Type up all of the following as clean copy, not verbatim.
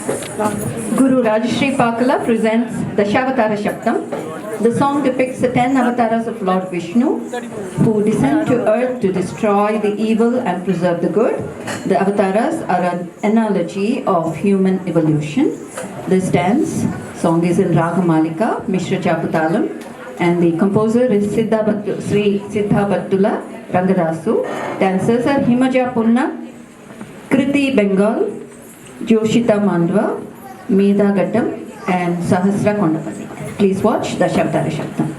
Guru Rajashri Pakala presents the Dashavatara Shaptam. The song depicts the 10 avatars of Lord Vishnu who descend to earth to destroy the evil and preserve the good. The avatars are an analogy of human evolution. This dance song is in Raga Malika, Mishra Chaputalam, and the composer is Sri Siddha Battula Rangadasu. Dancers are Himaja Punna, Kriti Bengal, Joshita Mandwa, Medha Gattam, and Sahasra Kondapalli. Please watch the Dashavatara Shaptam.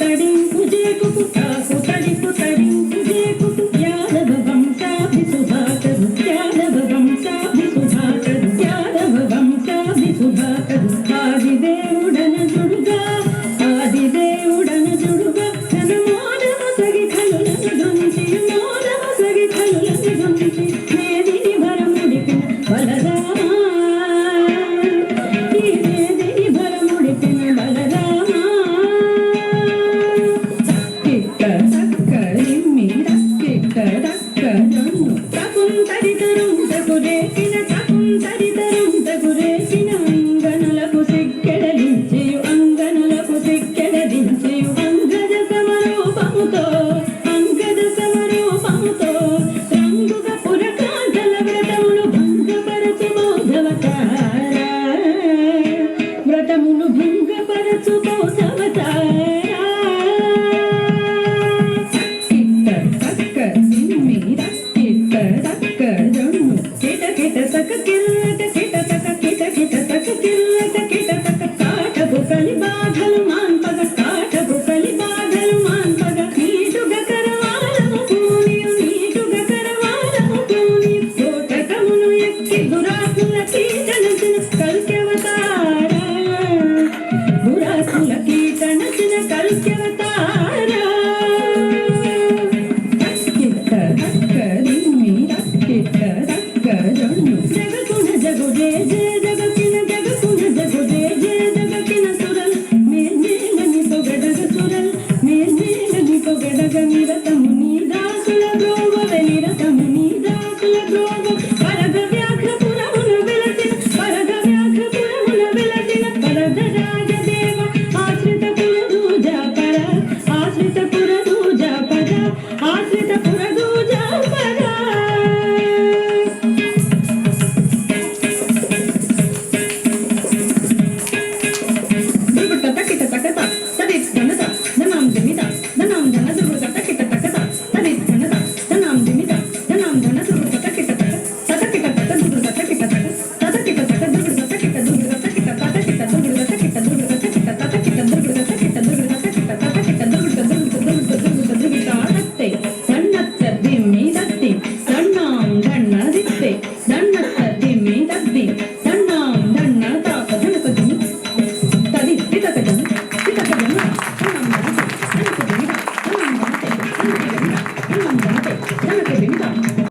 తడింపు జేకుకు కాకు తడిపు తడింపు జేకుకు యాదవ వంశాభి సుభాకరు యాదవ వంశాభి సుభాకరు యాదవ వంశాభి సుభాకరు ఆదిదేవుడన జుడుగా ఆదిదేవుడన జుడుగా తన మోదమ సగి కలులను ధుంచి మోదమ సగి కలులను ధుంచి మేదిని వరముడిపిన బలరామ ఈ మేదిని వరముడిపిన బలరామ కిట్ట తక్క రిమ్మి కిట్ట తక్క జొన్ను తకుం తరితరం తకురేకిన తకుం తరితరం తకురేకిన అంగనలకు సిక్కెడలించెయు అంగనలకు సిక్కెడలించెయు అంగద సమరూపముతో అంగద సమరూపముతో రంగుగా పురకాంతల వ్రతములు భంగపరచు బోధవతార వ్రతములు భంగపరచు బోధవతార కిట్ట తక్క సిమ్మి కిట్ట తక్క జొన్ను కిట కిట తక కిల్లట కిట తక కిట కిట తక కిల్లట కిట తక కాటపు కలి బాధలు మాన్పగ కాటపు కలి బాధలు మాన్పగ నీటుగా కరవాలము పూనియు నీటుగా కరవాలము పూని కోటకమును ఎక్కి దురాకుల కీటనచిన కల్క్యవతార దురాకుల కీటనచిన కల్క్యవతార కిట్ట తక్క రిమ్మి కిట్ట తక్క జొన్ను జగకున జగు జే జే జగకిన జగకున జగు జే జే జగకిన సురల్ మేల్మేలని పొగడగ సురల్ మేల్మేలని పొగడగ నిరత